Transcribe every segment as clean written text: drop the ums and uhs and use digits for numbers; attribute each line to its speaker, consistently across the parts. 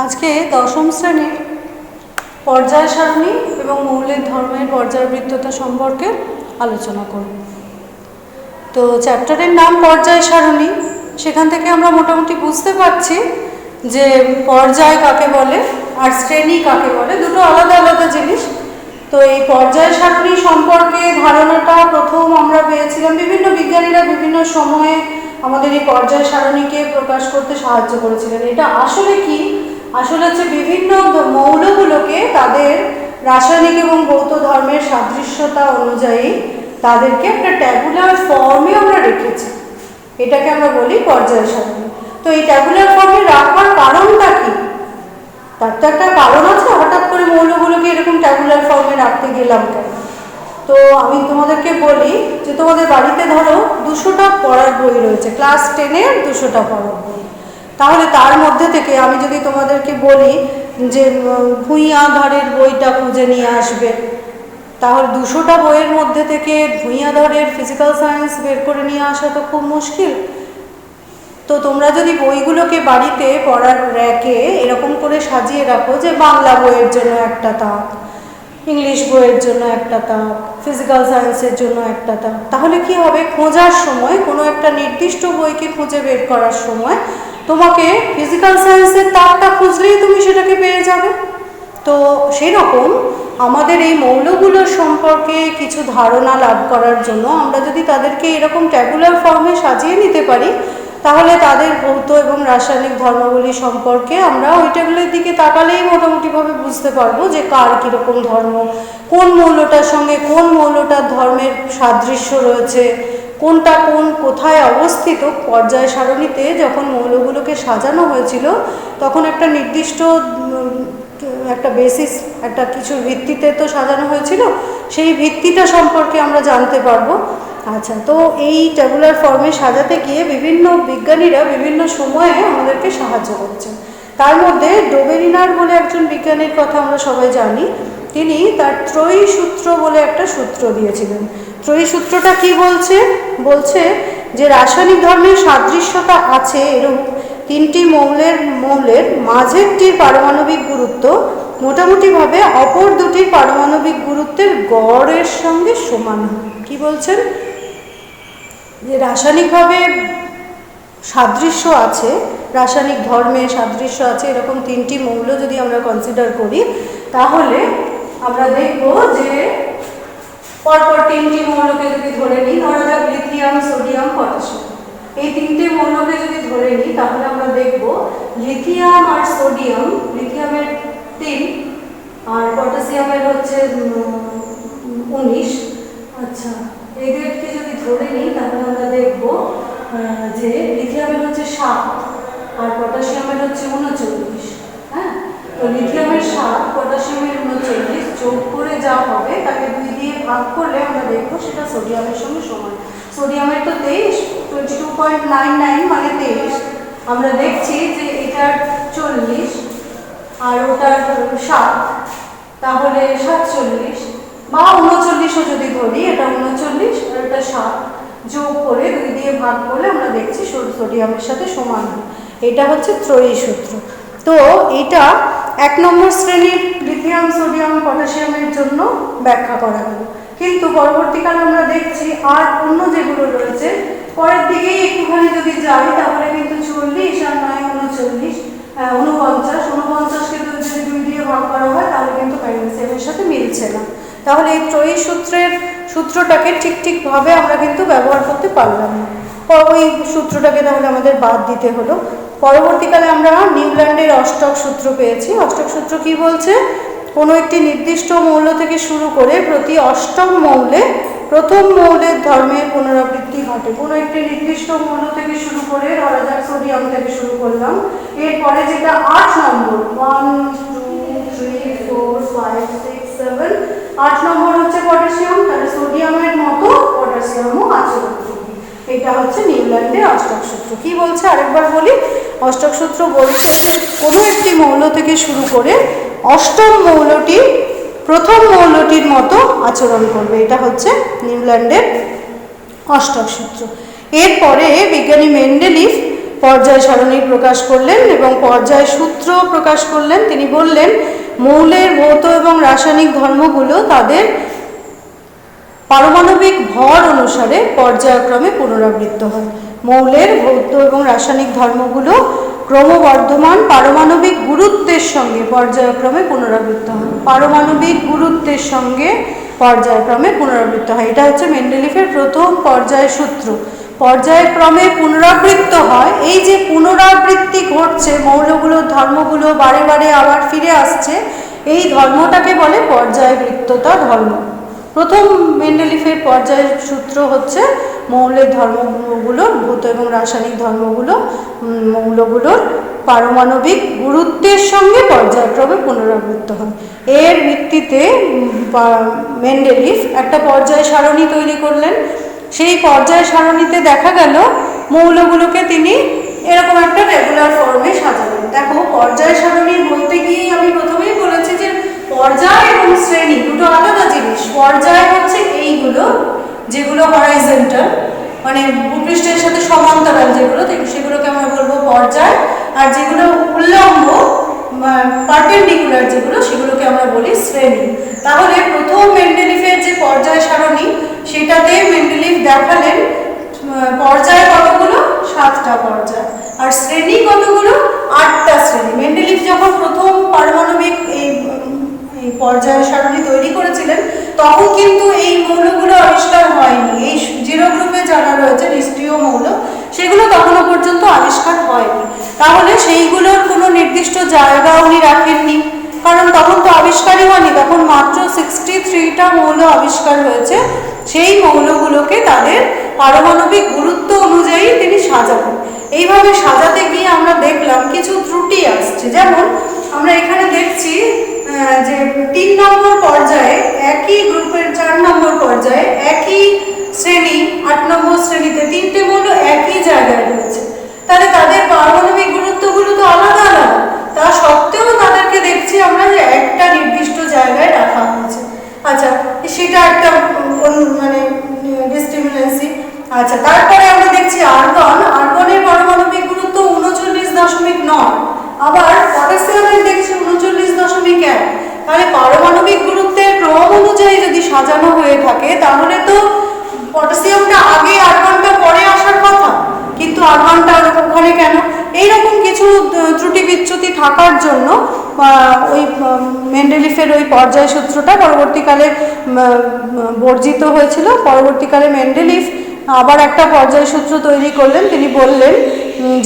Speaker 1: আজকে দশম শ্রেণীর পর্যায় সারণী এবং মৌলিক ধর্মের পর্যায়বৃত্ততা সম্পর্কে আলোচনা করব। তো চ্যাপ্টারের নাম পর্যায় সারণী, সেখান থেকে আমরা মোটামুটি বুঝতে পারছি যে পর্যায় কাকে বলে আর শ্রেণী কাকে বলে, দুটো আলাদা আলাদা জিনিস। তো এই পর্যায় সারণী সম্পর্কে ধারণাটা প্রথম আমরা পেয়েছিলাম, বিভিন্ন বিজ্ঞানীরা বিভিন্ন সময়ে আমাদের এই পর্যায় সারণীকে প্রকাশ করতে সাহায্য করেছিলেন। এটা আসলে কি? আসলে হচ্ছে বিভিন্ন মৌলগুলোকে তাদের রাসায়নিক এবং ভৌত ধর্মের সাদৃশ্যতা অনুযায়ী তাদেরকে একটা ট্যাবুলার ফর্মে আমরা রেখেছি, এটাকে আমরা বলি পর্যায় সারণী। তো এই ট্যাবুলার ফর্মে রাখার কারণটা কি? তার তো একটা কারণ আছে, হঠাৎ করে মৌলগুলোকে এরকম ট্যাবুলার ফর্মে রাখতে গেলাম কেন? তো আমি তোমাদেরকে বলি যে তোমাদের বাড়িতে ধরো 200টা পড়ার বই রয়েছে, ক্লাস 10-এর 200টা পড়ার বই। তাহলে তার মধ্যে থেকে আমি যদি তোমাদেরকে বলি যে ভূঁইয়া ধরের বইটা খুঁজে নিয়ে আসবে, তাহলে 200টা বইয়ের মধ্যে থেকে ভূঁইয়া ধরের ফিজিক্যাল সায়েন্স বের করে নিয়ে আসা তো খুব মুশকিল। তো তোমরা যদি বইগুলোকে বাড়িতে পড়ার র্যাকে এরকম করে সাজিয়ে রাখো যে বাংলা বইয়ের জন্য একটা তাক, ইংলিশ বইয়ের জন্য একটা তাক, ফিজিক্যাল সায়েন্সের জন্য একটা তাক, তাহলে কি হবে? খোঁজার সময় কোনো একটা নির্দিষ্ট বইকে খুঁজে বের করার সময় তোমাকে ফিজিক্যাল সায়েন্সের তাকটা খুঁজলেই তুমি সেটাকে পেয়ে যাবে। তো সেই রকম আমাদের এই মৌলগুলোর সম্পর্কে কিছু ধারণা লাভ করার জন্য আমরা যদি তাদেরকে এরকম ট্যাবুলার ফর্মে সাজিয়ে নিতে পারি, তাহলে তাদের ভৌত এবং রাসায়নিক ধর্মাবলী সম্পর্কে আমরা ওই টেবিলের দিকে তাকালেই মোটামুটিভাবে বুঝতে পারবো যে কার কীরকম ধর্ম, কোন মৌলটার সঙ্গে কোন মৌলটার ধর্মের সাদৃশ্য রয়েছে, কোনটা কোথায় অবস্থিত। পর্যায় সারণীতে যখন মৌলগুলোকে সাজানো হয়েছিল তখন একটা নির্দিষ্ট একটা বেসিস, একটা কিছু ভিত্তিতে তো সাজানো হয়েছিল, সেই ভিত্তিটা সম্পর্কে আমরা জানতে পারবো। আচ্ছা, তো এই ট্যাবুলার ফর্মে সাজাতে গিয়ে বিভিন্ন বিজ্ঞানীরা বিভিন্ন সময়ে আমাদেরকে সাহায্য করছেন। তার মধ্যে ডোবেরিনার বলে একজন বিজ্ঞানীর কথা আমরা সবাই জানি। তিনি তার ত্রয়ী সূত্র বলে একটা সূত্র দিয়েছিলেন। ত্রয়ী সূত্রটা কি বলছে? বলছে যে রাসায়নিক ধর্মের সাদৃশ্যতা আছে এরূপ তিনটি মৌলের মাঝেরটির পারমাণবিক গুরুত্ব মোটামুটিভাবে অপর দুটির পারমাণবিক গুরুত্বের গড়ের সঙ্গে সমান হয়। কি বলছেন? যে রাসায়নিকভাবে সাদৃশ্য আছে, রাসায়নিক ধর্মে সাদৃশ্য আছে এরকম তিনটি মৌল যদি আমরা কনসিডার করি, তাহলে আমরা দেখব যে পরপর তিনটি মৌলকে যদি ধরে নিই, ধরা যাক লিথিয়াম, সোডিয়াম, পটাশিয়াম, এই তিনটে মৌলকে যদি ধরে নিই তাহলে আমরা দেখব লিথিয়াম আর সোডিয়াম, লিথিয়ামের 3 আর পটাশিয়ামের হচ্ছে 19। আচ্ছা, এদেরকে যদি ধরে নিই তাহলে আমরা দেখব যে লিথিয়ামের হচ্ছে 7 আর পটাশিয়ামের হচ্ছে 39। হ্যাঁ, তো লিথিয়ামের 7, পটাশিয়ামের 39 যোগ করে যা হবে তাকে 2 দিয়ে ভাগ করলে আমরা দেখব সেটা সোডিয়ামের সঙ্গে সমান। সোডিয়ামের তো 23, 22.99 মানে 23। আমরা দেখছি যে এটার 40 আর ওটার 7, তাহলে 47 বা 39ও যদি ধরি, এটা 39 আর এটা 7 যোগ করে 2 দিয়ে ভাগ করলে আমরা দেখছি সোডিয়ামের সাথে সমান হয়। এটা হচ্ছে ত্রয়ী সূত্র। তো এটা 1 নম্বর শ্রেণীর লিথিয়াম, সোডিয়াম, পটাশিয়ামের জন্য ব্যাখ্যা করা হলো। কিন্তু পরবর্তীকালে আমরা দেখছি আর অন্য যেগুলো রয়েছে পরের দিকেই একটুখানি যদি যাই তাহলে কিন্তু 40 আর 9 39, 49কে যদি 2 দিয়ে ভাগ করা হয় তাহলে কিন্তু ম্যাগনেসিয়ামের সাথে মিলছে না। তাহলে এই ত্রয়ী সূত্রটাকে ঠিকভাবে আমরা কিন্তু ব্যবহার করতে পারলাম না। ওই সূত্রটাকে তাহলে আমাদের বাদ দিতে হলো। পরবর্তীকালে আমরা নিউল্যান্ডের অষ্টক সূত্র পেয়েছি। অষ্টক সূত্র কি বলছে? কোনো একটি নির্দিষ্ট মৌল থেকে শুরু করে প্রতি অষ্টম মৌলে প্রথম মৌলের ধর্মের পুনরাবৃত্তি ঘটে। কোনো একটি নির্দিষ্ট মৌল থেকে শুরু করে, ধরা যাক সোডিয়াম থেকে শুরু করলাম, এরপরে যেটা 8 নম্বর, 1 2 3 4 5 6 7, 8 নম্বর হচ্ছে পটাশিয়াম, তাহলে সোডিয়ামের মতো পটাশিয়ামও আচরণ করবে। এটা হচ্ছে নিউল্যান্ডের অষ্টক সূত্র। কি বলছে আরেকবার বলি? অষ্টক সূত্র বলছে যে কোনো একটি মৌল থেকে শুরু করে অষ্টম মৌলটি প্রথম মৌলটির মতো আচরণ করবে। এটা হচ্ছে নিউল্যান্ডের অষ্টক সূত্র। এরপরে বিজ্ঞানী মেন্ডেলিভ পর্যায় সারণী প্রকাশ করলেন এবং পর্যায় সূত্র প্রকাশ করলেন। তিনি বললেন মৌলের ভৌত এবং রাসায়নিক ধর্মগুলো তাদের পারমাণবিক ভর অনুসারে পর্যায়ক্রমে পুনরাবৃত্ত হয়। মৌলের ভৌত এবং রাসায়নিক ধর্মগুলো ক্রমবর্ধমান পারমাণবিক গুরুত্বের সঙ্গে পর্যায়ক্রমে পুনরাবৃত্ত হয়। পারমাণবিক গুরুত্বের সঙ্গে পর্যায়ক্রমে পুনরাবৃত্ত হয়, এটা হচ্ছে মেন্ডেলিফের প্রথম পর্যায় সূত্র। পর্যায়ক্রমে পুনরাবৃত্ত হয়, এই যে পুনরাবৃত্তি ঘটছে, মৌলগুলোর ধর্মগুলো বারে বারে আবার ফিরে আসছে, এই ধর্মটাকে বলে পর্যায়বৃত্ততা ধর্ম। প্রথম মেন্ডেলিফের পর্যায় সূত্র হচ্ছে মৌলের ধর্মগুলোর ভৌত এবং রাসায়নিক ধর্মগুলো মৌলগুলোর পারমাণবিক গুরুত্বের সঙ্গে পর্যায়ক্রমে পুনরাবৃত্ত হয়। এর ভিত্তিতে মেন্ডেলিফ একটা পর্যায় সারণী তৈরি করলেন। সেই পর্যায় সারণীতে দেখা গেল মৌলগুলোকে তিনি এরকম একটা রেগুলার ফর্মে সাজালেন। দেখো, পর্যায় সারণী বলতে গিয়ে আমি প্রথমেই বলেছি যে পর্যায় এবং শ্রেণী দুটো আলাদা জিনিস। পর্যায় হচ্ছে এইগুলো যেগুলো হরাইজন্টাল, মানে ভূপৃষ্ঠের সাথে সমান্তরাল যেগুলো, সেগুলোকে আমরা বলবো পর্যায়, আর যেগুলো উল্লম্ব পারপেন্ডিকুলার যেগুলো, সেগুলোকে আমরা বলি শ্রেণী। তাহলে প্রথম মেন্ডেলিফের যে পর্যায় সারণী, সেটাতে মেন্ডেলিফ দেখালেন পর্যায় কতগুলো, 7টা পর্যায়, আর শ্রেণী কতগুলো, 8টা শ্রেণী। মেন্ডেলিফ যখন প্রথম পারমাণবিক এই পর্যায় সারণী তৈরি করেছিলেন, তখন কিন্তু এই মৌলগুলো আবিষ্কার হয়নি। এই 0 গ্রুপে যারা রয়েছে নিষ্ক্রিয় মৌল, সেগুলো তখনও পর্যন্ত আবিষ্কার হয়নি। তাহলে সেইগুলোর কোনো নির্দিষ্ট জায়গা উনি রাখেননি, কারণ তখন তো আবিষ্কারই হয়নি, তখন মাত্র 63টা মৌল আবিষ্কার হয়েছে। সেই মৌলগুলোকে তাদের পারমাণবিক গুরুত্ব অনুযায়ী তিনি সাজাবেন। এইভাবে সাজাতে গিয়ে আমরা দেখলাম কিছু ত্রুটি আসছে। যেমন আমরা এখানে দেখছি যে 3 নম্বর পর্যায়ে একই গ্রুপের 4 নম্বর পর্যায়ে একই শ্রেণী 8 নম্বর শ্রেণীতে 3টে মৌল একই জায়গায় রয়েছে। তাহলে তাদের পারমাণবিক গুরুত্বগুলো তো আলাদা আলাদা, তা সত্ত্বেও তাদেরকে দেখছি আমরা যে একটা নির্দিষ্ট জায়গায় রাখা হয়েছে। আচ্ছা, সেটা একটা মানে ডিসক্রিমিনেন্সি। আচ্ছা, তারপরে আমরা দেখছি আর্গনের পারমাণবিক গুরুত্ব 39.9, আবার পটাশিয়ামের দেখছি 39.1। তাহলে পারমাণবিক গুরুত্বের ক্রম অনুযায়ী যদি সাজানো হয়ে থাকে, তাহলে তো পটাশিয়ামটা আগে আর্গনটা পরে আসার কথা, কিন্তু আর্গনটা ওখানে কেন? এইরকম কিছু ত্রুটি বিচ্যুতি থাকার জন্য ওই মেন্ডেলিফের ওই পর্যায় সূত্রটা পরবর্তীকালে বর্জিত হয়েছিল। পরবর্তীকালে মেন্ডেলিফ আবার একটা পর্যায় সূত্র তৈরি করলেন। তিনি বললেন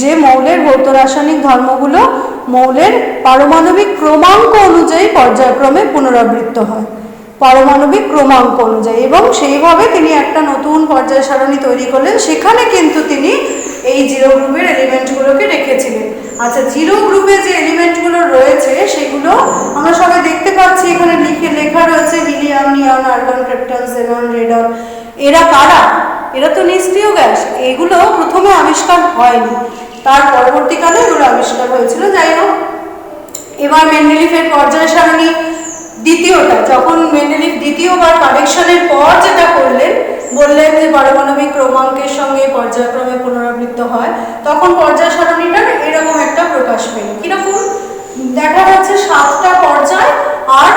Speaker 1: যে মৌলের ভৌত রাসায়নিক ধর্মগুলো মৌলের পারমাণবিক ক্রমাঙ্ক অনুযায়ী পর্যায়ক্রমে পুনরাবৃত্ত হয়, পারমাণবিক ক্রমাঙ্ক অনুযায়ী, এবং সেইভাবে তিনি একটা নতুন পর্যায় সারণী তৈরি করলেন। সেখানে কিন্তু তিনি এই 0 গ্রুপের এলিমেন্টগুলোকে রেখেছিলেন। আচ্ছা, 0 গ্রুপে যে এলিমেন্টগুলো রয়েছে সেগুলো আমরা সবাই দেখতে পাচ্ছি, এখানে লেখা রয়েছে হিলিয়াম, নিয়ন, আর্গন, ক্রিপ্টন, জেনন, রেডন। এরা কারা? এরা তো নিষ্ক্রিয় গ্যাস। এগুলো প্রথমে আবিষ্কার হয়নি, তার পরবর্তীকালে এগুলো আবিষ্কার হয়েছিল। যাই হোক, এবার মেন্ডেলিফের পর্যায় সারণী দ্বিতীয়টা, যখন মেন্ডেলিফ দ্বিতীয়বার কারেকশনের পর যেটা করলেন, বললেন যে পারমাণবিক ক্রমাঙ্কের সঙ্গে পর্যায়ক্রমে পুনরাবৃত্ত হয়, তখন পর্যায় সারণীটার এরকম একটা প্রকাশ পেল। কিরকম দেখা যাচ্ছে? 7টা পর্যায় আর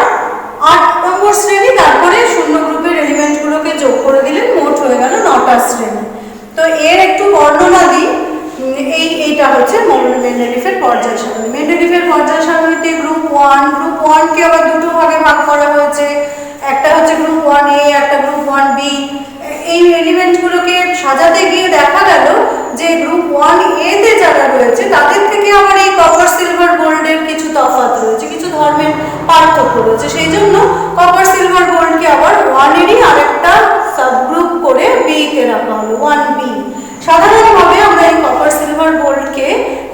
Speaker 1: 8 নম্বর শ্রেণী, তারপরে 0 গ্রুপের এলিমেন্টগুলোকে যোগ করে দিলেন, মোট হয়ে গেল 9টা শ্রেণী। তো এর একটু বর্ণনা দিই। এইটা হচ্ছে মেন্ডেলিফের পর্যায় সারণী। মেন্ডেলিফের পর্যায় সারণীতে গ্রুপ 1 কে আবার দুটো ভাগে ভাগ করা হয়েছে। একটা হচ্ছে গ্রুপ 1A, একটা গ্রুপ 1B। এই এলিমেন্টগুলোকে সাজাতে গিয়ে দেখা গেল যে গ্রুপ 1A তে যারা রয়েছে তাদের থেকে আবার এই কপার সিলভার গোল্ডের কিছু তফাৎ রয়েছে, কিছু ধর্মের পার্থক্য রয়েছে। সেই জন্য কপার সিলভার গোল্ডকে আবার 1এরই আরেকটা সাবগ্রুপ করে B তে রাখা হলো, 1B। সাধারণভাবে আমরা এই কপার সিলভার গোল্ডকে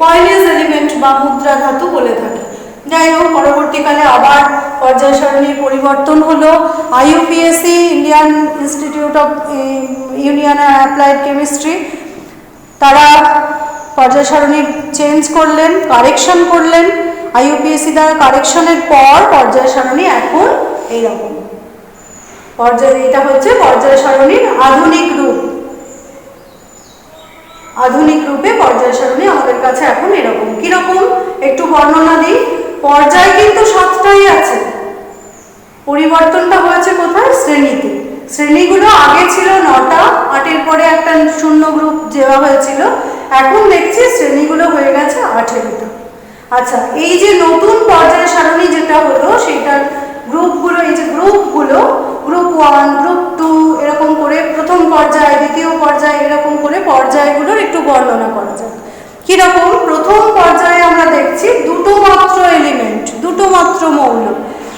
Speaker 1: কয়েনেজ এলিমেন্ট বা মুদ্রা ধাতু বলে থাকি। যাই হোক, পরবর্তীকালে আবার পর্যায় সারণীর পরিবর্তন হলো। IUPAC, Indian institute of union applied chemistry, তারা পর্যায় সারণী চেঞ্জ করলেন, কারেকশন করলেন। IUPAC দ্বারা কারেকশনের পর পর্যায় সারণী এখন এইরকম পর্যায়। এটা হচ্ছে পর্যায় সারণীর আধুনিক রূপ। আধুনিক রূপে পর্যায় সারণী আমাদের কাছে এখন এরকম। কিরকম একটু বর্ণনা দিই। পর্যায় কিন্তু 7টাই আছে, পরিবর্তনটা হয়েছে কোথায়? শ্রেণীতে। শ্রেণীগুলো আগে ছিল 9টা, 8-এর পরে একটা শূন্য গ্রুপ দেওয়া হয়েছিল, এখন দেখছি শ্রেণীগুলো হয়ে গেছে 18টা। আচ্ছা, এই যে নতুন পর্যায় সারণী যেটা হলো সেটার গ্রুপগুলো, এই যে গ্রুপগুলো, গ্রুপ 1, গ্রুপ 2 এরকম করে প্রথম পর্যায়, দ্বিতীয় পর্যায় এরকম করে পর্যায়গুলোর একটু বর্ণনা করা যাক। কিরকম? প্রথম পর্যায়ে আমরা দেখছি দুটো মাত্র এলিমেন্ট, দুটো মাত্র মৌল।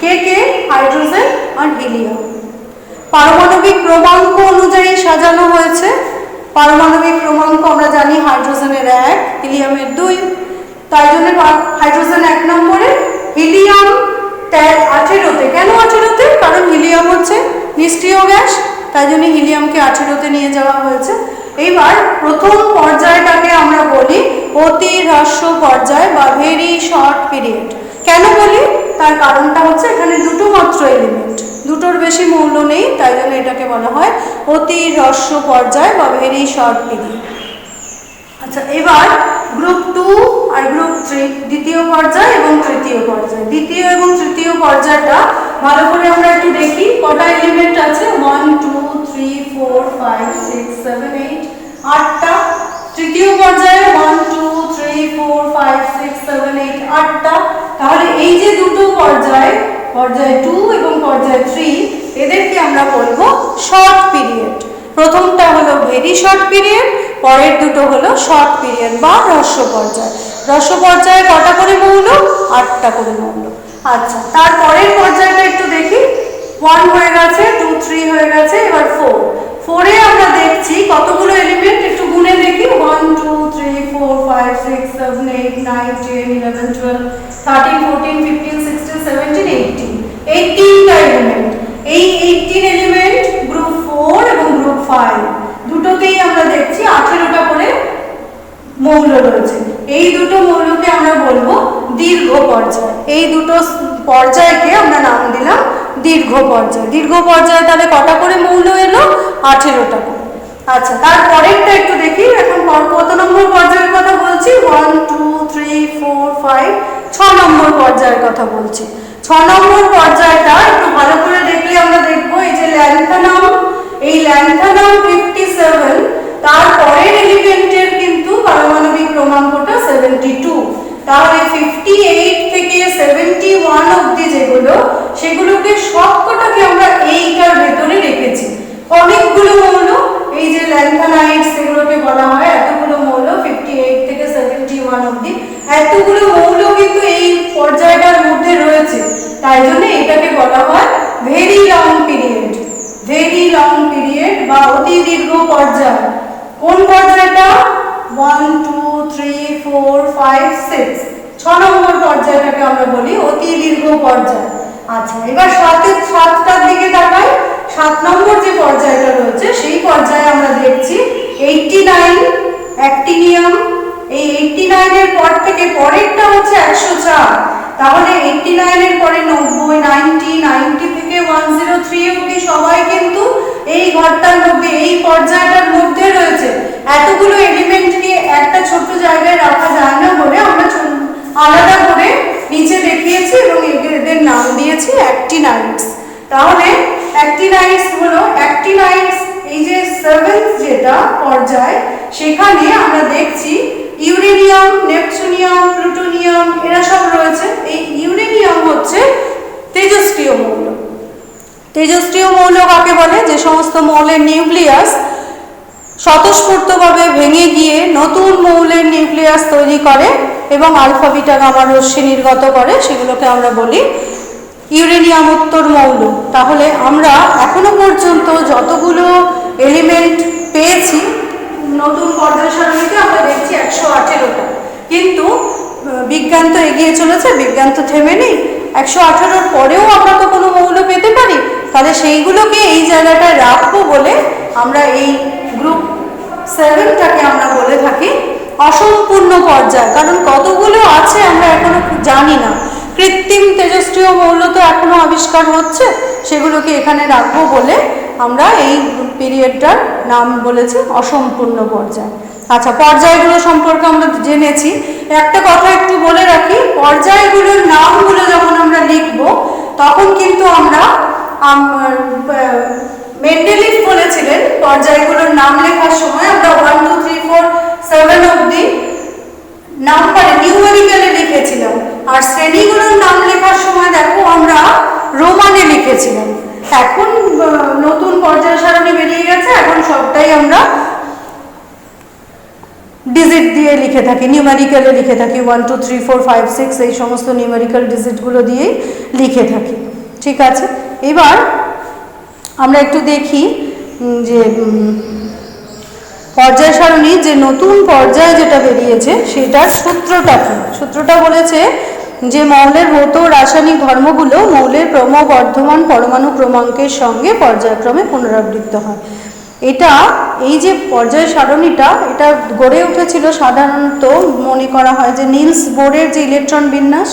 Speaker 1: কে কে? হাইড্রোজেন আর হিলিয়াম। পারমাণবিক ক্রমাঙ্ক অনুযায়ী সাজানো হয়েছে। পারমাণবিক ক্রমাঙ্ক আমরা জানি হাইড্রোজেনের 1, হিলিয়ামের 2, তাই জন্য হাইড্রোজেন 1 নম্বরে, হিলিয়াম 18তে। কেন 18তে? কারণ হিলিয়াম হচ্ছে নিষ্ক্রিয় গ্যাস, তাই জন্য হিলিয়ামকে 18তে নিয়ে যাওয়া হয়েছে। এইবার প্রথম পর্যায়টাকে আমরা বলি অতি হ্রস্ব পর্যায় বা ভেরি শর্ট পিরিয়ড। কেন বলি? তার কারণটা হচ্ছে এখানে দুটো মাত্র এলিমেন্ট, দুটোর বেশি মৌল নেই, তাই জন্য এটাকে বলা হয় অতি হ্রস্ব পর্যায় বা ভেরি শর্ট পিরিয়ড। আচ্ছা, এবার গ্রুপ 2 আর গ্রুপ 3, দ্বিতীয় পর্যায় এবং তৃতীয় পর্যায়। দ্বিতীয় এবং তৃতীয় পর্যায়টা ভালো করে আমরা একটু দেখি। কটা এলিমেন্ট আছে? 1 2 3 4 5 6 7 8, 8টা। তৃতীয় পর্যায়ে 1 2 3 4 5 6 7 8, 8টা। তাহলে এই যে দুটো পর্যায়, পর্যায় 2 এবং পর্যায় 3, এদেরকে আমরা বলবো শর্ট পিরিয়ড। প্রথমটা হলো ভেরি শর্ট পিরিয়ড, পরের দুটো হলো শর্ট পিরিয়ড বা হ্রস্ব পর্যায়। হ্রস্ব পর্যায়ে কটা করে মৌল? 8টা করে মৌল। আচ্ছা, তারপরের পর্যায়টা একটু দেখি। 1 হয়ে গেছে, 2 3 হয়ে গেছে, এবার 4। 4-এ আমরা দেখছি কতগুলো এলিমেন্ট, একটু গুণে দেখি। 1 2 3 4 5 6 7 8 9 10 11 12 13 14 15 16 17 18, 18টা এলিমেন্ট। এই 18 এলিমেন্ট গ্রুপ 4 এবং গ্রুপ 5 দুটোতেই আমরা দেখছি 18টা করে মৌল রয়েছে। এই দুটো মৌলকে আমরা বলবো দীর্ঘ পর্যায়। এই দুটো পর্যায়কে আমরা নাম দিলাম দীর্ঘ পর্যায়। দীর্ঘ পর্যায়ে তাহলে কটা করে মৌল এলো? 18টা করে। আচ্ছা, তারপরেরটা একটু দেখি। এখন কত নম্বর পর্যায়ের কথা বলছি? 1 2 3 4 5, 6 নম্বর পর্যায়ের কথা বলছি। 6 নম্বর পর্যায়টা একটু ভালো করে দেখলে আমরা দেখবো এই যে ল্যান্থানাম, এই ল্যান্থানাম 57, তারপরের এলিমেন্টের কিন্তু পারমাণবিক ক্রমাঙ্কটা 72। তাহলে 58 থেকে 71 অবধি যেগুলো, সেগুলোকে সবকটাকে আমরা এইটার ভেতরে রেখেছি। অনেকগুলো মৌল, এই যে ল্যান্থানাইটস এগুলোকে বলা হয়, এতগুলো মৌল 58 থেকে 71 অবধি, এতগুলো মৌল কিন্তু এই পর্যায়টার মধ্যে রয়েছে, তাই জন্য এটাকে বলা হয় very long period. Very long period বা অতি দীর্ঘ পর্যায়। কোন পর্যায়টা? 1 2 3 4 5 6, 6 নম্বর পর্যায়টাকে আমরা বলি অতি দীর্ঘ পর্যায়। আচ্ছা, এবার 7টার দিকে তাকাই। 7 নম্বর যে পর্যায়টা রয়েছে সেই পর্যায়ে আমরা দেখছি 89 অ্যাক্টিনিয়াম। এই 89 এর পর থেকে পরেরটা হচ্ছে 104। তাহলে 89 এর পরে 90 90 90 থেকে 103 অবধি সবাই কিন্তু এই ঘরটার মধ্যে, এই পর্যায়টার মধ্যে রয়েছে। এতগুলো এলিমেন্টকে একটা ছোট জায়গায় রাখা যায় না বলে আমরা আলাদা করে নিচে দেখিয়েছি এবং এদের নাম দিয়েছি অ্যাক্টিনাইটস। তাহলে অ্যাক্টিনাইটস হলো, অ্যাক্টিনাইটস এই যে 7th যেটা পর্যায়, সেখানে আমরা দেখছি ইউরেনিয়াম, নেপচুনিয়াম, প্লুটোনিয়াম এরা সব রয়েছে। এই ইউরেনিয়াম হচ্ছে তেজস্ক্রিয় মৌল। তেজস্ক্রিয় মৌল কাকে বলে? যে সমস্ত মৌলের নিউক্লিয়াস স্বতঃস্ফূর্তভাবে ভেঙে গিয়ে নতুন মৌলের নিউক্লিয়াস তৈরি করে এবং আলফা বিটা গামা রশ্মি নির্গত করে, সেগুলোকে আমরা বলি ইউরেনিয়াম উত্তর মৌল। তাহলে আমরা এখনো পর্যন্ত যতগুলো এলিমেন্ট পেয়েছি নতুন পর্যায় সারণীতে, আমরা দেখছি 118টা। কিন্তু বিজ্ঞান তো এগিয়ে চলেছে, বিজ্ঞান তো থেমে নেই। 118-র পরেও আমরা তো কোনো মৌল পেতে পারি, তাহলে সেইগুলোকে এই জায়গাটায় রাখবো বলে আমরা এই গ্রুপ 7টাকে আমরা বলে থাকি অসম্পূর্ণ পর্যায়। কারণ কতগুলো আছে আমরা এখনো জানি না। কৃত্রিম তেজস্ক্রিয় মৌল তো এখনো আবিষ্কার হচ্ছে, সেগুলোকে এখানে রাখবো বলে আমরা এই পিরিয়ডটার নাম বলেছি অসম্পূর্ণ পর্যায়। আচ্ছা, পর্যায়গুলো সম্পর্কে আমরা জেনেছি। একটা কথা একটু বলে রাখি, পর্যায়গুলোর নামগুলো যখন আমরা লিখব তখন কিন্তু আমরা মেন্ডেলিভ বলেছিলেন পর্যায়গুলোর নাম লেখার সময় আমরা 1 2 3 4 7 অবধি নাম্বারে নিউমেরিক্যালে লিখেছিলাম, আর শ্রেণীগুলোর নাম লেখার সময় দেখো আমরা রোমানে লিখেছিলাম। এখন নতুন পর্যায় সারণী বেরিয়ে গেছে, এখন সবটাই আমরা ডিজিট দিয়ে লিখে থাকি, নিউমেরিক্যালে লিখে থাকি, 1 2 3 4 5 6 এই সমস্ত নিউমেরিক্যাল ডিজিটগুলো দিয়েই লিখে থাকি। ঠিক আছে, এবার আমরা একটু দেখি যে পর্যায় সারণী যে নতুন পর্যায় যেটা বেরিয়েছে সেটার সূত্রটা কি। সূত্রটা বলেছে যে মৌলের ভৌত রাসায়নিক ধর্মগুলো মৌলের ক্রমবর্ধমান পরমাণু ক্রমাঙ্কের সঙ্গে পর্যায়ক্রমে পুনরাবৃত্ত হয়। এটা এই যে পর্যায় সারণীটা এটা গড়ে উঠেছিল সাধারণত মনে করা হয় যে নিলস বোরের যে ইলেকট্রন বিন্যাস,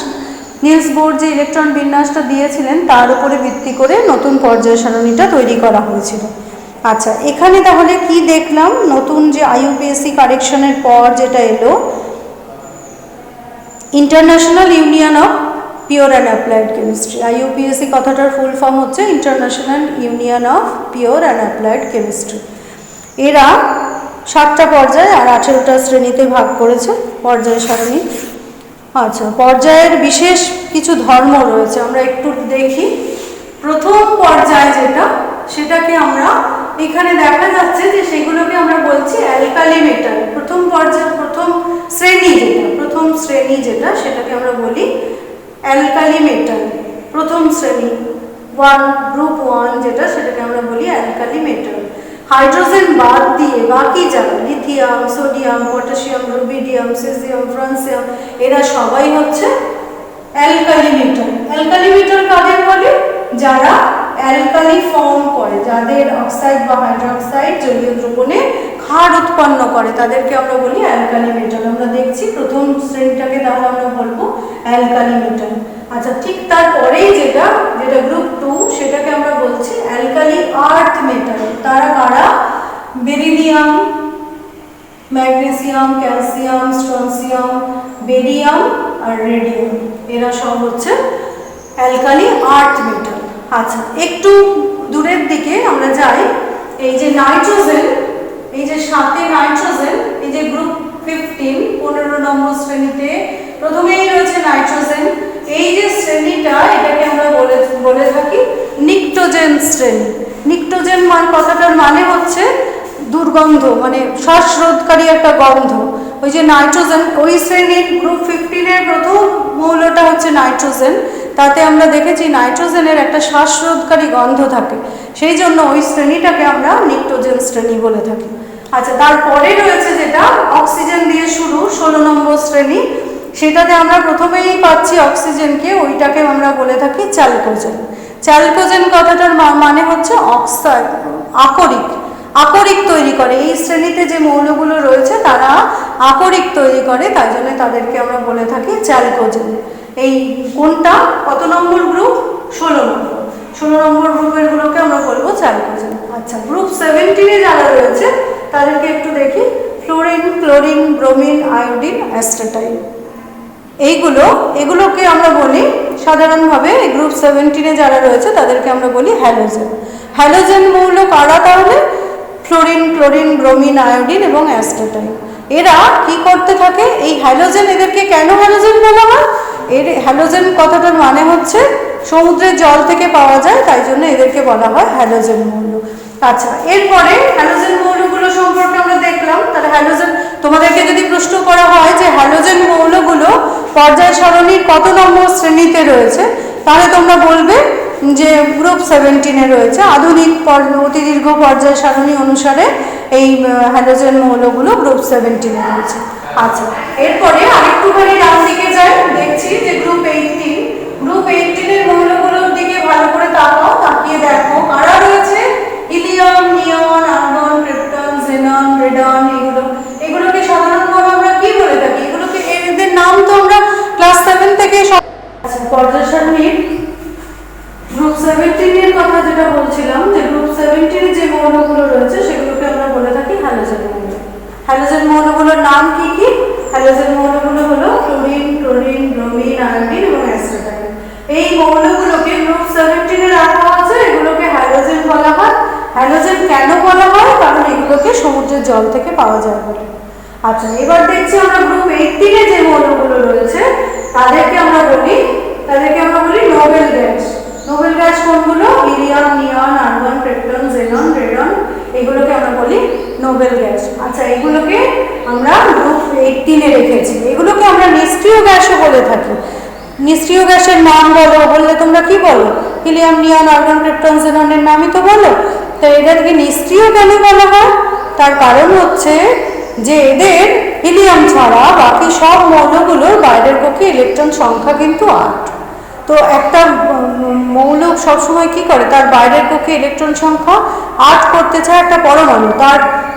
Speaker 1: নিলস বোর যে ইলেকট্রন বিন্যাসটা দিয়েছিলেন তার উপরে ভিত্তি করে নতুন পর্যায় সারণীটা তৈরি করা হয়েছিল। আচ্ছা, এখানে তাহলে কি দেখলাম, নতুন যে IUPAC কারেকশনের পর যেটা এলো, international union of pure and applied chemistry. IUPAC কথাটার ফুল ফর্ম হচ্ছে international union of pure and applied chemistry. এরা 7টা পর্যায় আর 18টা শ্রেণীতে ভাগ করেছে পর্যায় সারণী। আচ্ছা, পর্যায়ের বিশেষ কিছু ধর্ম রয়েছে, আমরা একটু দেখি। প্রথম পর্যায় যেটা, সেটাকে আমরা এখানে দেখা যাচ্ছে যে সেগুলোকে আমরা বলছি অ্যালকালি মেটাল। প্রথম পর্যায়, প্রথম শ্রেণী যেটা সেটাকে আমরা বলি অ্যালকালি মেটাল। প্রথম শ্রেণী 1 গ্রুপ 1 যেটা সেটাকে আমরা বলি অ্যালকালি মেটাল। হাইড্রোজেন বাদ দিয়ে বাকি যারা lithium, sodium, potassium, rubidium, caesium, francium এরা সবাই হচ্ছে অ্যালকালি মেটাল। অ্যালকালি মেটাল কাদের বলে? যারা অ্যালকালি ফর্ম করে, যাদের অক্সাইড বা হাইড্রোক্সাইড জলীয় দ্রবণে ক্ষার উৎপন্ন করে, তাদেরকে আমরা বলি অ্যালকালি মেটাল। আমরা দেখছি প্রথম শ্রেণীটাকে তাহলে আমরা বলবো অ্যালকালি মেটাল। আচ্ছা, ঠিক তারপরেই যেটা গ্রুপ 2 সেটাকে আমরা বলছি অ্যালকালি আর্থ মেটাল। তারা কারা? Beryllium, magnesium, calcium, strontium, barium আর রেডিয়াম, এরা সব হচ্ছে অ্যালকালি আর্থ মেটাল। আচ্ছা, একটু দূরের দিকে আমরা যাই। এই যে নাইট্রোজেন, এই যে 7 নাইট্রোজেন, এই যে গ্রুপ 15 15 নম্বর শ্রেণীতে প্রথমেই রয়েছে নাইট্রোজেন। এই যে শ্রেণীটা এটাকে আমরা বলে থাকি নিকটোজেন শ্রেণী। নিকটোজেন কথাটার মানে হচ্ছে দুর্গন্ধ, মানে শ্বাসরোধকারী একটা গন্ধ। ওই যে নাইট্রোজেন, ওই শ্রেণীর গ্রুপ 15 এর প্রথম মৌলটা হচ্ছে নাইট্রোজেন। তাতে আমরা দেখেছি নাইট্রোজেনের একটা শ্বাসরোধকারী গন্ধ থাকে, সেই জন্য ওই শ্রেণীটাকে আমরা নিকটোজেন শ্রেণী বলে থাকি। আচ্ছা, তারপরে রয়েছে যেটা অক্সিজেন দিয়ে শুরু 16 নম্বর শ্রেণী, সেটাতে আমরা প্রথমেই পাচ্ছি অক্সিজেনকে, ওইটাকে আমরা বলে থাকি চ্যালকোজেন। চ্যালকোজেন কথাটার মানে হচ্ছে অক্সাইড, আকরিক তৈরি করে। এই শ্রেণীতে যে মৌলগুলো রয়েছে তারা আকরিক তৈরি করে, তাই জন্য তাদেরকে আমরা বলে থাকি চ্যালকোজেন। এই কোনটা কত নম্বর গ্রুপ? 16 নম্বর গ্রুপের গুলোকে আমরা বলবো চ্যালকোজেন। আচ্ছা, গ্রুপ 17 যারা রয়েছে তাদেরকে একটু দেখি। ফ্লোরিন, ক্লোরিন, ব্রোমিন, আয়োডিন, অ্যাস্টাটাইন, এগুলোকে আমরা বলি সাধারণভাবে গ্রুপ 17 যারা রয়েছে তাদেরকে আমরা বলি হ্যালোজেন। হ্যালোজেন মৌল কারা তাহলে? ফ্লোরিন, ক্লোরিন, ব্রোমিন, আয়োডিন এবং অ্যাস্টাটাইন। এরা কি করতে থাকে? এই হ্যালোজেন, এদেরকে কেন হ্যালোজেন বলা হয়? এর হ্যালোজেন কথাটার মানে হচ্ছে সমুদ্রের জল থেকে পাওয়া যায়, তাই জন্য এদেরকে বলা হয় হ্যালোজেন মৌল। আচ্ছা, এরপরে হ্যালোজেন মৌলগুলো সম্পর্কে আমরা দেখলাম। তাহলে হ্যালোজেন, তোমাদেরকে যদি প্রশ্ন করা হয় যে হ্যালোজেন মৌলগুলো পর্যায় সারণীর কত নম্বর শ্রেণীতে রয়েছে, তাহলে তোমরা বলবে যে গ্রুপ 17 রয়েছে। আধুনিক অতি দীর্ঘ পর্যায় সারণী অনুসারে এই হ্যালোজেন মৌলগুলো গ্রুপ 17 রয়েছে। আচ্ছা, এরপরে আরেকটুখানি ডান দিকে যাই, দেখছি যে গ্রুপ 18 এর মৌলগুলোর দিকে ভালো করে তাকাও, তাকিয়ে দেখো কারা রয়েছে। হিলিয়াম, নিয়ন, আর্গন, ক্রিপ্টন, জেনন, রেডন, এগুলোকে সাধারণভাবে আমরা কি বলে থাকি? এগুলোকে, এদের নাম তো আমরা ক্লাস 7 থেকে। আচ্ছা, পর্যায় সারণীর গ্রুপ 17 এর কথা যেটা বলছিলাম, যে গ্রুপ 17 যে মৌলগুলো রয়েছে সেগুলোকে আমরা বলে থাকি হ্যালোজেন মৌল। হ্যালোজেন মৌলগুলোর নাম কি কি? হ্যালোজেন মৌলগুলো হলো ক্লোরিন, ক্লোরিন, ব্রোমিন, আয়োডিন এবং অ্যাসিটাইন। এই মৌলগুলোকে গ্রুপ 17 এ রাখা আছে, এগুলোকে হ্যালোজেন বলা হয়। হ্যালোজেন কেন বলা হয়? কারণ এগুলোকে সমুদ্রের জল থেকে পাওয়া যায় বলে। আচ্ছা, এবার দেখছি আমরা গ্রুপ 18 এ যে মৌলগুলো রয়েছে তাদেরকে আমরা বলি নোবেল গ্যাস। নোবেল গ্যাস কোনগুলো? হিলিয়াম, নিয়ন, আর্গন, ক্রিপ্টন, জেনন, রেডন, এগুলোকে আমরা বলি নোবেল গ্যাস। আচ্ছা, এগুলোকে আমরা গ্রুপ 18 এ রেখেছি। এগুলোকে আমরা নিষ্ক্রিয় গ্যাসও বলে থাকি। নিষ্ক্রিয় গ্যাসের নাম বলো বললে তোমরা কি বলো? হিলিয়াম, নিয়ন, আর্গন, ক্রিপ্টন, জেননের নামই তো বলো। তো এদেরকে নিষ্ক্রিয় কেন বলা হয়? তার কারণ হচ্ছে যে এদের হিলিয়াম ছাড়া বাকি সব মৌলগুলোর বাইরের পক্ষে ইলেকট্রন সংখ্যা কিন্তু 8। তো একটা মৌল সবসময় কি করে? তার বাইরের পক্ষে ইলেকট্রন সংখ্যা 8 করতে চায় একটা পরমাণু।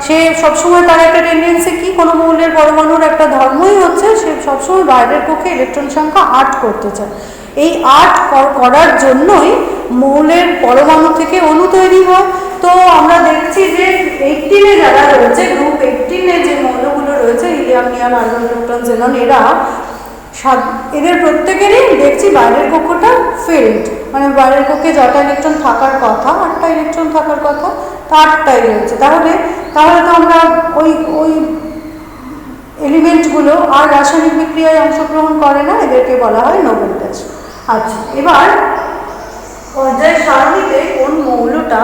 Speaker 1: সে সবসময় তার একটা টেন্ডেন্সি কি, কোনো মৌলের পরমাণুর একটা ধর্মই হচ্ছে সে সবসময় বাইরের পক্ষে ইলেকট্রন সংখ্যা 8 করতে চায়। এই 8 করার জন্যই মৌলের পরমাণু থেকে অণু তৈরি হয়। তো আমরা দেখছি যে 18 এ যারা রয়েছে, গ্রুপ 18 এ যে মৌলগুলো রয়েছে হিলিয়াম, নিয়ন, আর্গন, ক্রিপ্টন, জেনন, এদের প্রত্যেকেরই দেখছি বাইরের কক্ষটা ফিল্ড, মানে বাইরের কক্ষে যটা ইলেকট্রন থাকার কথা, 8টা ইলেকট্রন থাকার কথা, তা 8টাই রয়েছে। তাহলে তো আমরা ওই এলিমেন্টগুলো আর রাসায়নিক বিক্রিয়ায় অংশগ্রহণ করে না, এদেরকে বলা হয় নোবেল গ্যাস। আচ্ছা, এবার পর্যায় সারণীতে কোন মৌলটা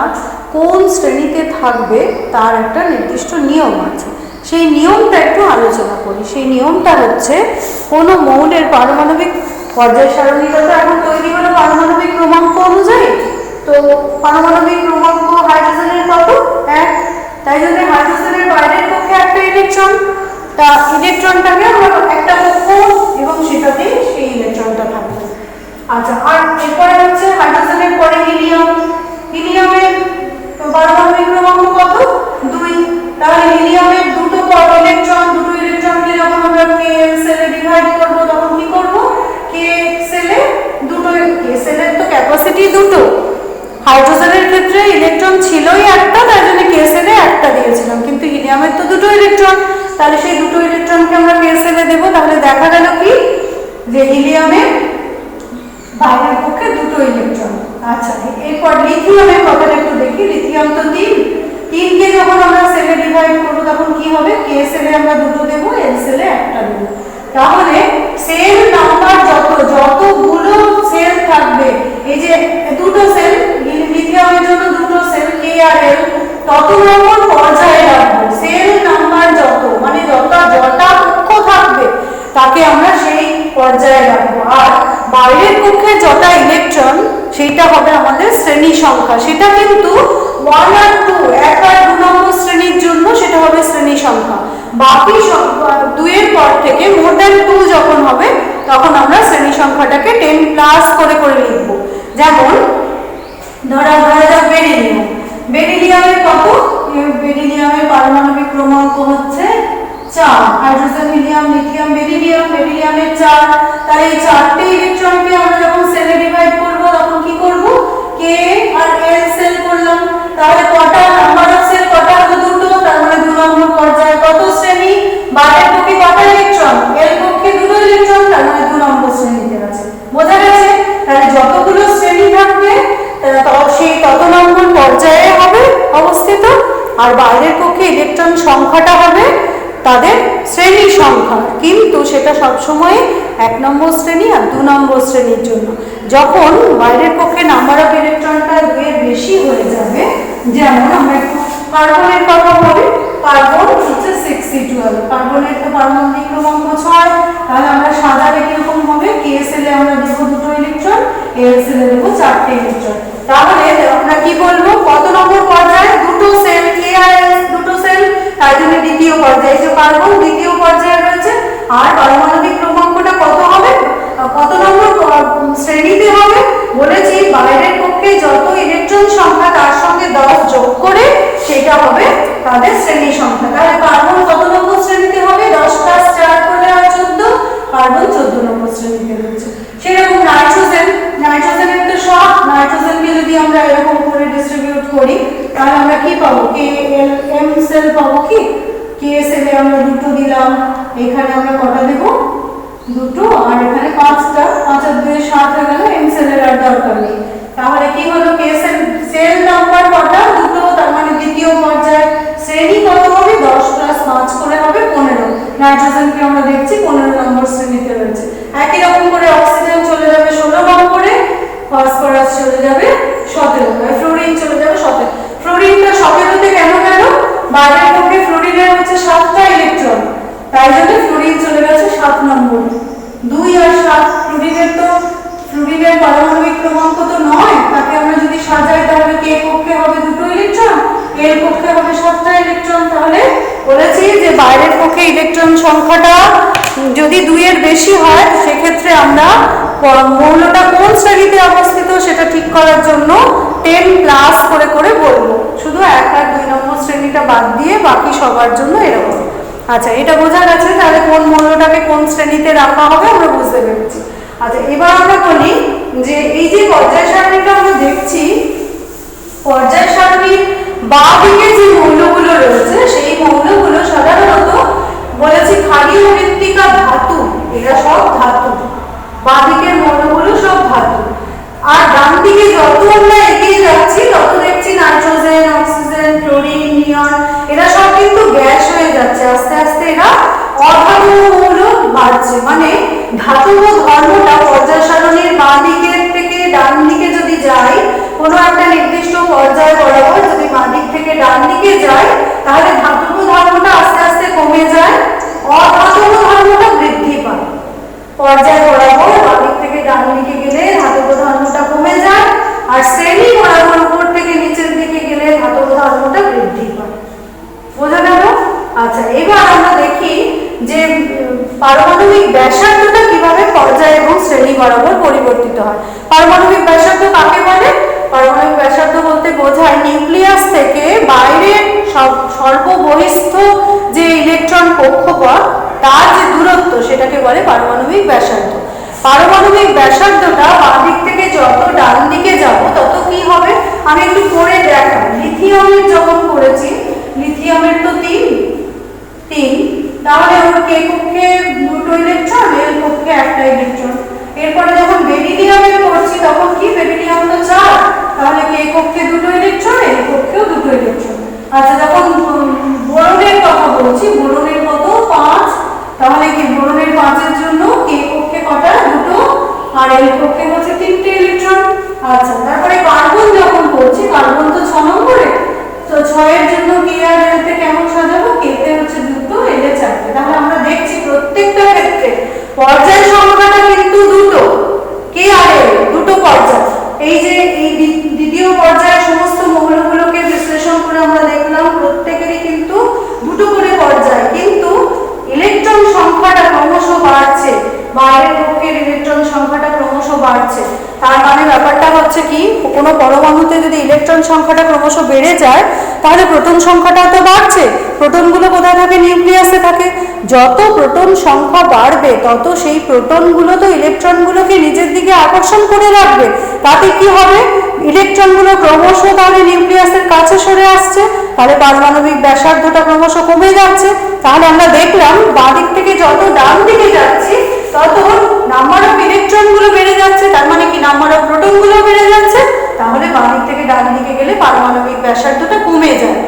Speaker 1: কোন শ্রেণীতে থাকবে তার একটা নির্দিষ্ট নিয়ম আছে। সেই নিয়মটা একটু আলোচনা করি। সেই নিয়মটা হচ্ছে, কোনো মৌলের পারমাণবিক পর্যায় সারণীটা তো এখন তৈরি হলো পারমাণবিক ক্রমাঙ্ক অনুযায়ী। তো পারমাণবিক ক্রমাঙ্ক হাইড্রোজেনের কত? 1। তাই যদি হাইড্রোজেনের বাইরের পক্ষে একটা ইলেকট্রন, তা ইলেকট্রনটাকে আমরা একটা কক্ষ এবং সেটাতে সেই ইলেকট্রনটা থাকবে। আচ্ছা, আর এরপরে হচ্ছে হাইড্রোজেনের পরে হিলিয়াম। হিলিয়ামের পারমাণবিক ক্রমাঙ্ক কত? 2। তাহলে হিলিয়ামের দুটো ইলেকট্রনকে যখন আমরা কে সেলে ডিভাইড করব তখন কি করব? কে সেলে দুটো, কে সেলের তো ক্যাপাসিটি দুটো। হাইড্রোজেনের ক্ষেত্রে ইলেকট্রন ছিলই একটা, তাই জন্য কে সেলে একটা দিয়েছিলাম, কিন্তু হিলিয়ামের তো দুটো ইলেকট্রন, তাহলে সেই দুটো ইলেকট্রনকে আমরা কে সেলে দেবো। তাহলে দেখা গেল কি, যে হিলিয়ামের বাইরের পক্ষে দুটো ইলেকট্রন। আচ্ছা, এরপর লিথিয়ামের কথাটা একটু দেখি। লিথিয়াম তো 3। 3কে যখন আমরা সেলে ডিভাইড করব তখন কি হবে? কে সেলে আমরা দুটো দেবো, এল সেলে একটা দেবো। তাহলে সেল নাম্বার যতগুলো সেল থাকবে, এই যে দুটো সেল, লিথিয়ামের জন্য দুটো সেল কে আর এল, তত নম্বর পর্যায়ে রাখবো। সেল নাম্বার যত, মানে যটা কক্ষ থাকবে তাকে আমরা সেই পর্যায়ে রাখবো। আর বাইরের পক্ষে যটা ইলেকট্রন সেইটা হবে আমাদের শ্রেণী সংখ্যা। সেটা কিন্তু 1 আর 2, 1 আর 2 নম্বর শ্রেণীর জন্য সেটা হবে শ্রেণী সংখ্যা। বাকি 2 এর পর থেকে মোর দ্যান 2 যখন হবে তখন আমরা শ্রেণী সংখ্যাটাকে 10+ করে লিখব। যেমন ধরা যাক বেরিলিয়ামের কত? বেরিলিয়ামের পারমাণবিক ক্রমাঙ্ক হচ্ছে 4। হাইড্রোজেন, হিলিয়াম, লিথিয়াম, বেরিলিয়ামের 4। তাহলে এই 4টে ইলেকট্রনকে আমরা যখন সেলে ডিভাইড করব তখন কি করব? কে আর এল সেল করলাম। তাহলে কটা নাম্বার অফ সেল কটা হলো? দুটো। তার মানে 2 নম্বর পর্যায়ে কত শ্রেণী? বাইরের পক্ষে কটা ইলেকট্রন? এল পক্ষে দুটো ইলেকট্রন, তার মানে 2 নম্বর শ্রেণীতে আছে। বোঝা গেছে? তাহলে যতগুলো শ্রেণী থাকবে সেই তত নম্বর পর্যায়ে হবে অবস্থিত, আর বাইরের পক্ষে ইলেকট্রন সংখ্যাটা হবে তাদের শ্রেণী সংখ্যা, কিন্তু সেটা সবসময় 1 নম্বর শ্রেণী আর 2 নম্বর শ্রেণীর জন্য। যখন বাইরের পক্ষে নাম্বার অফ ইলেকট্রনটা 2 এর বেশি হয়ে যাবে, যেমন আমরা একটু কার্বনের কথা বলি, কার্বন হচ্ছে 6C12, কার্বনের তো পারমাণবিক ক্রমাঙ্ক 6, তাহলে আমরা সাজালে কিরকম হবে? কে সেলে আমরা দেবো দুটো ইলেকট্রন, এল সেলে দেবো 4টে ইলেকট্রন। তাহলে আমরা কি বলবো? কত নম্বর পর্যায়ে? দুটো সেল, কে আর এল দুটো সেল, তাই জন্য দ্বিতীয় পর্যায়ে। যে কার্বন দ্বিতীয় পর্যায়ে রয়েছে, আর পারমাণবিক ক্রমাঙ্কটা কত হবে? কত নম্বর শ্রেণীতে হবে? বলেছি বাইরের পক্ষে যত ইলেকট্রন সংখ্যা তার সঙ্গে 10 যোগ করে সেটা হবে তাদের শ্রেণী সংখ্যা। তাহলে কার্বন কত নম্বর শ্রেণীতে হবে? 10 + 4 করলে হয় 14, কার্বন 14 নম্বর শ্রেণীতে রয়েছে। সেরকম নাইট্রোজেনের তো সব, নাইট্রোজেনকে যদি আমরা এরকম করে ডিস্ট্রিবিউট করি তাহলে আমরা কি পাবো? কে এল এম সেল পাবো। কি KSL এ আমরা দুটো দিলাম, এখানে আমরা কটা দেব, দুটো, আর এখানে 5টা, 5 আর 2 7 হয়ে গেল। MCell এর আর দরকার নেই। তাহলে কি হলো, KSL সেল নাম্বার কটা, দুটো, তার মানে দ্বিতীয় পর্যায়ে শ্রেণী কত হবে, 10 + 5 করে হবে 15। নাইট্রোজেনকে আমরা দেখছি 15 নম্বর শ্রেণীতে রয়েছে। একই রকম করে অক্সিজেন চলে যাবে 16 নম্বরে, ফসফরাস চলে যাবে 17, ফ্লোরিন চলে যাবে 17। ফ্লোরিনটা 17তে কেন গেল, বাইরের পক্ষে ফ্লোরিনের হচ্ছে 7টা ইলেকট্রন, তাই জন্য ফ্লোরিন চলে গেছে 7 নম্বরে। 2 আর 7, ফ্লোরিনের পারমাণবিক ক্রমাঙ্ক তো নয়, তাকে আমরা যদি সাজাই তাহলে কে পক্ষে হবে 2টো ইলেকট্রন, এর পক্ষে হবে 7টা ইলেকট্রন। তাহলে বলেছি যে বাইরের পক্ষে ইলেকট্রন সংখ্যাটা যদি 2 এর বেশি হয়, সেক্ষেত্রে আমরা মৌলটা কোন শ্রেণীতে অবস্থিত সেটা ঠিক করার জন্য 10+ করে করে বলবো, শুধু 1 আর 2 নম্বর শ্রেণীটা বাদ দিয়ে বাকি সবার জন্য এরকম। আচ্ছা, এটা বোঝা গেছে। তাহলে কোন মৌলটাকে কোন শ্রেণীতে রাখা হবে আমরা বুঝতে পেরেছি। আচ্ছা, এবার আমরা বলি যে এই যে পর্যায় সারণীটা আমরা দেখছি, পর্যায় সারণীর বাঁ দিকে যে মৌলগুলো রয়েছে সেই মৌলগুলো সাধারণত বলেছি ক্ষারীয় মৃত্তিকা ধাতু, এরা সব ধাতু, বাঁ দিকের মৌলগুলো সব ধাতু। আর ডান দিকে যত আমরা এগিয়ে যাচ্ছি তত দেখছি নাইট্রোজেন, অক্সিজেন, ক্লোরিন, নিয়ন, এরা সব কিন্তু গ্যাস হয়ে যাচ্ছে, আস্তে আস্তে এরা অধাতব মৌল বাড়ছে। মানে ধাতব ধর্মটা পর্যায় সারণীর বাঁ দিকের থেকে ডান দিকে যদি যাই, কোনো একটা নির্দিষ্ট পর্যায় বরাবর যদি বাঁ দিক থেকে ডান দিকে যায়, তাহলে ধাতব ধর্মটা আস্তে আস্তে কমে যায়, অধাতব ধর্মটা বৃদ্ধি পায়। পর্যায় বরাবর বাঁ দিক থেকে ডান দিকে গেলে ধাতব ধর্মটা কমে যায়, আর শ্রেণী বরাবর উপর থেকে নিচের দিকে গেলে ধাতব ধর্মটা বৃদ্ধি পায়। বোঝা গেল? আচ্ছা, এবার আমরা দেখি যে পারমাণবিক ব্যাসার্ধটা কিভাবে পর্যায় এবং শ্রেণী বরাবর পরিবর্তিত হয়। পারমাণবিক ব্যাসার্ধ কাকে বলে? পারমাণবিক ব্যাসার্ধ বলতে বোঝায় নিউক্লিয়াস থেকে বাইরের সর্ববহিস্থ যে ইলেকট্রন কক্ষপথ, তার যে দূরত্ব, সেটাকে বলে পারমাণবিক ব্যাসার্ধ। পারমাণবিক ব্যাসার্ধটা বাঁ দিক থেকে যত ডান দিকে যাব তত কি হবে, আমি একটু করে দেখাই। লিথিয়ামের যখন করেছি, লিথিয়ামের তো 3, তাহলে ওর কে কক্ষে 2টো ইলেকট্রন, এর পক্ষে 1টা ইলেকট্রন। এরপরে যখন বেরিলিয়ামের করছি তখন কি, বেরিলিয়াম তো 4, তাহলে কে কক্ষে 2টো ইলেকট্রন, এর পক্ষেও 2টো ইলেকট্রন। আচ্ছা, যখন বোরনের কথা বলছি, বোরনের কত 5, তাহলে কি বোরনের 5-এর জন্য কে কক্ষে কটা, 2টো, আর এর পক্ষে হচ্ছে 3টে ইলেকট্রন। আচ্ছা, তারপরে কার্বন যখন করছি, কার্বন তো 6 নম্বরে, তো 6-এর জন্য কে আর এলতে কেমন সাজাবো, কেতে হচ্ছে 2টো, এলে 4টে। তাহলে আমরা দেখছি প্রত্যেকটা ক্ষেত্রে পর্যায় সংখ্যাটা কিন্তু 2টো, কে আর এল 2টো পর্যায়। এই যে এই দ্বিতীয় পর্যায়ে সমস্ত মৌলগুলোকে বিশ্লেষণ করে আমরা দেখলাম প্রত্যেকেরই কিন্তু 2টো করে পর্যায়, কিন্তু ইলেকট্রন সংখ্যাটা ক্রমশ বাড়ছে, বাইরের পক্ষের ইলেকট্রন সংখ্যাটা ক্রমশ বাড়ছে। তার মানে ব্যাপারটা হচ্ছে কি, কোনো পরমাণুতে যদি ইলেকট্রন সংখ্যাটা ক্রমশ বেড়ে যায়, তাহলে প্রোটন সংখ্যাটা তো বাড়ছে। প্রোটনগুলো কোথায় থাকে, নিউক্লিয়াসে থাকে। যত প্রোটন সংখ্যা বাড়বে তত সেই প্রোটনগুলো তো ইলেকট্রনগুলোকে নিজের দিকে আকর্ষণ করে রাখবে। তাতে কি হবে, ইলেকট্রনগুলো ক্রমশ তাহলে নিউক্লিয়াসের কাছে সরে আসছে, তাহলে পারমাণবিক ব্যাসার্ধটা ক্রমশ কমে যাচ্ছে। তাহলে আমরা দেখলাম বাঁ দিক থেকে যত ডান দিকে যাচ্ছি তত নাম্বার অফ ইলেকট্রনগুলো বেড়ে যাচ্ছে, তার মানে কি নাম্বার অফ প্রোটনগুলো বেড়ে যাচ্ছে। তাহলে বাঁ দিক থেকে ডান দিকে গেলে পারমাণবিক ব্যাসার্ধটা কমে যায়।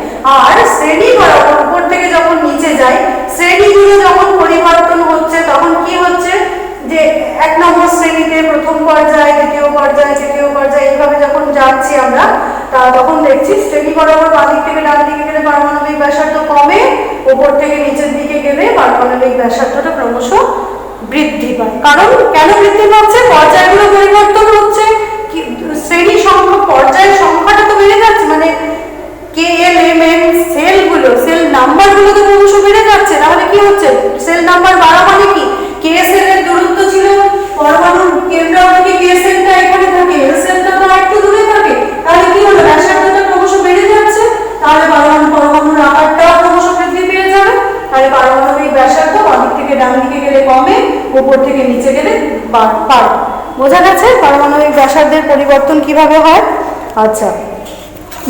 Speaker 1: আর শ্রেণী বরাবর উপর থেকে যখন নিচে যায়, শ্রেণীগুলো যখন পরিবর্তন হচ্ছে, তখন কি হচ্ছে যে 1 নম্বর শ্রেণীতে প্রথম পর্যায়, দ্বিতীয় পর্যায়, তৃতীয় পর্যায়, এইভাবে যখন যাচ্ছি আমরা, তখন দেখছি শ্রেণী বরাবর বাঁ দিক থেকে ডান দিকে গেলে পারমাণবিক ব্যাসার্ধ কমে, উপর থেকে নিচের দিকে গেলে পারমাণবিক ব্যাসার্ধটা ক্রমশ বৃদ্ধি পায়। কারণ কেন বৃদ্ধি পাচ্ছে, পর্যায়গুলো পরিবর্তন হচ্ছে, শ্রেণী সংখ্যা, পর্যায়ের সংখ্যাটা তো বেড়ে যাচ্ছে, মানে KLMN সেলগুলো, সেল নাম্বারগুলো তো ক্রমশ বেড়ে যাচ্ছে। তাহলে কি হচ্ছে, সেল নাম্বার বাড়া মানে কি, KSL এর দূরত্ব ছিল পরমাণুর কেন্দ্র থেকে KSLটা এখানে থাকে, L সেলটা তো একটু দূরে থাকে, তাহলে কি হলো, ব্যাসার্ধটা ক্রমশ বেড়ে যাচ্ছে, তাহলে পরমাণুর আকারটাও ক্রমশ বৃদ্ধি পেয়ে যাবে। তাহলে পারমাণবিক ব্যাসার্ধ বাঁ দিক থেকে ডান দিকে গেলে কমে, উপর থেকে নিচে গেলে বাড়ে। বোঝা গেছে পারমাণবিক ব্যাসার্ধের পরিবর্তন কিভাবে হয়? আচ্ছা,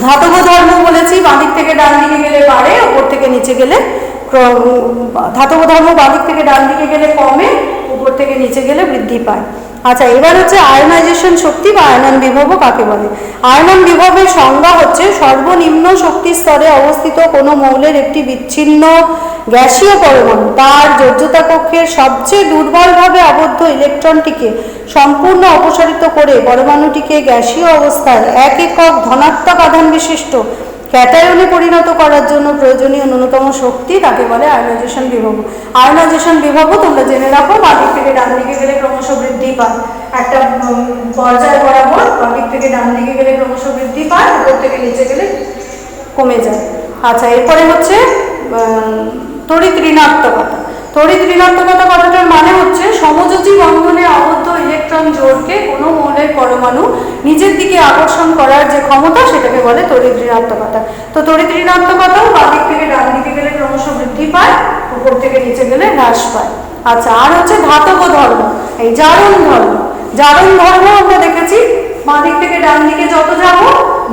Speaker 1: ধাতব ধর্ম বলেছি, বাঁ দিক থেকে ডান দিকে গেলে বাড়ে, উপর থেকে নিচে গেলে ধাতব ধর্ম বাদিক থেকে ডান দিকে গেলে কমে, উপর থেকে নিচে গেলে বৃদ্ধি পায়। আচ্ছা, এবার হচ্ছে আয়নাইজেশন শক্তি বা আয়নন বিভব কাকে বলে? আয়নন বিভবের সংজ্ঞা হচ্ছে সর্বনিম্ন শক্তি স্তরে অবস্থিত কোনো মৌলের একটি বিচ্ছিন্ন গ্যাসীয় পরমাণু তার যোজ্যতা কক্ষের সবচেয়ে দুর্বলভাবে আবদ্ধ ইলেকট্রনটিকে সম্পূর্ণ অপসারিত করে পরমাণুটিকে গ্যাসীয় অবস্থার এক একক ধনাত্মক আধান বিশিষ্ট ক্যাটায়নে পরিণত করার জন্য প্রয়োজনীয় ন্যূনতম শক্তি, তাকে বলে আয়নাইজেশন বিভব। আয়নাইজেশন বিভবও তোমরা জেনে রাখো, বাদিক থেকে ডান দিকে গেলে ক্রমশ বৃদ্ধি পায়, একটা পর্যায় বরাবর বাদিক থেকে ডান দিকে গেলে ক্রমশ বৃদ্ধি পায়, উপর থেকে নিচে গেলে কমে যায়। আচ্ছা, এরপরে হচ্ছে তড়িৎ ঋণাত্মকতা। তড়িৎ ঋণাত্মকতা কথাটার মানে হচ্ছে সমযোজী বন্ধনে আবদ্ধ ইলেকট্রন জোড়কে কোনো মৌলের পরমাণু নিজের দিকে আকর্ষণ করার যে ক্ষমতা, সেটাকে বলে তড়িৎ ঋণাত্মকতা। তো তড়িৎ ঋণাত্মকতাও বাদিক থেকে ডান দিকে গেলে ক্রমশ বৃদ্ধি পায়, উপর থেকে নিচে গেলে হ্রাস পায়। আচ্ছা, আর হচ্ছে ধাতব ধর্ম, এই জারণ ধর্ম। জারণ ধর্ম আমরা দেখেছি বাদিক থেকে ডান দিকে যত যাব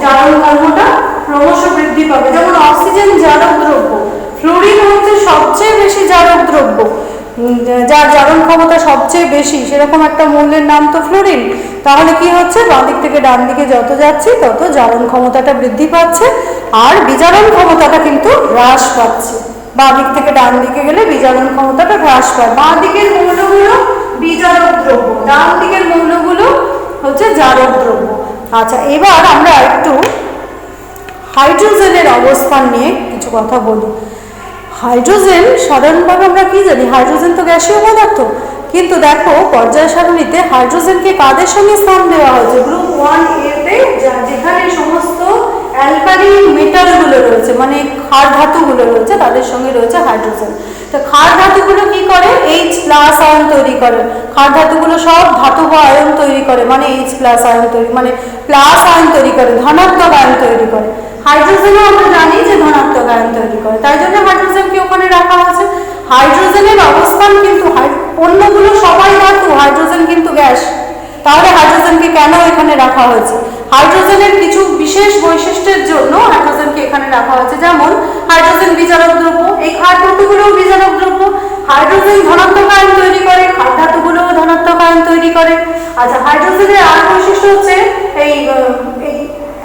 Speaker 1: জারণ ধর্মটা ক্রমশ বৃদ্ধি পাবে। যেমন অক্সিজেন জারক দ্রব্য, ফ্লোরিন হচ্ছে সবচেয়ে বেশি জারক দ্রব্য, যার জারণ ক্ষমতা সবচেয়ে বেশি, সেরকম একটা মৌলের নাম তো ফ্লোরিন। তাহলে কি হচ্ছে, বাদিক থেকে ডান দিকে যত যাচ্ছি তত জারণ ক্ষমতাটা বৃদ্ধি পাচ্ছে, আর বিজারণ ক্ষমতাটা কিন্তু হ্রাস পাচ্ছে। বাদিক থেকে ডান দিকে গেলে বিজারণ ক্ষমতাটা হ্রাস পায়। বাঁ দিকের মৌলগুলো বিজারক দ্রব্য, ডান দিকের মৌলগুলো হচ্ছে জারক দ্রব্য। আচ্ছা, এবার আমরা একটু হাইড্রোজেনের অবস্থান নিয়ে কিছু কথা বলি। হাইড্রোজেন সাধারণভাবে আমরা কি জানি, হাইড্রোজেন তো গ্যাসীয় পদার্থ, কিন্তু দেখো পর্যায় সারণীতে হাইড্রোজেনকে কাদের সঙ্গে স্থান দেওয়া হয়েছে? গ্রুপ 1A-তে, যেখানে সমস্ত অ্যালকালি মেটালগুলো রয়েছে, মানে ক্ষার ধাতুগুলো রয়েছে, তাদের সঙ্গে রয়েছে হাইড্রোজেন। তো ক্ষার ধাতুগুলো কি করে? H+ আয়ন তৈরি করে। ক্ষার ধাতুগুলো সব ধাতব আয়ন তৈরি করে, মানে H+ আয়ন তৈরি, মানে প্লাস আয়ন তৈরি করে, ধনাত্মক আয়ন তৈরি করে। হাইড্রোজেনও আমরা জানি যে ধনাত্মক আয়ন তৈরি করে, তাই জন্য হাইড্রোজেনকে ওখানে রাখা আছে। হাইড্রোজেনের অবস্থান কিন্তু, অন্যগুলো সবাই ধাতু, হাইড্রোজেন কিন্তু গ্যাস। তাহলে হাইড্রোজেনকে কেন এখানে রাখা হয়েছে? হাইড্রোজেনের কিছু বিশেষ বৈশিষ্ট্যের জন্য হাইড্রোজেনকে এখানে রাখা হয়েছে। যেমন হাইড্রোজেন বিজারক দ্রব্য, এই ক্ষার ধাতুগুলোও বিজারক দ্রব্য। হাইড্রোজেন ধনাত্মক আয়ন তৈরি করে, ক্ষার ধাতুগুলোও ধনাত্মক আয়ন তৈরি করে। আচ্ছা, হাইড্রোজেনের আর বৈশিষ্ট্য হচ্ছে এই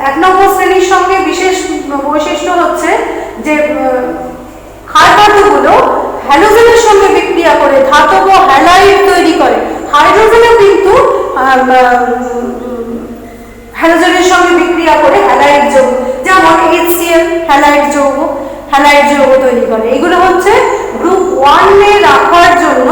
Speaker 1: 1 নম্বর শ্রেণীর সঙ্গে বিশেষ বৈশিষ্ট্য হচ্ছে যে ক্ষার ধাতুগুলো হ্যালোজেনের সঙ্গে বিক্রিয়া করে ধাতব হ্যালাইড তৈরি করে। হাইড্রোজেনও কিন্তু হ্যালোজেনের সঙ্গে বিক্রিয়া করে হ্যালাইড যৌগ, যেমন HCl হ্যালাইড যৌগ তৈরি করে। এগুলো হচ্ছে গ্রুপ 1-এ রাখার জন্য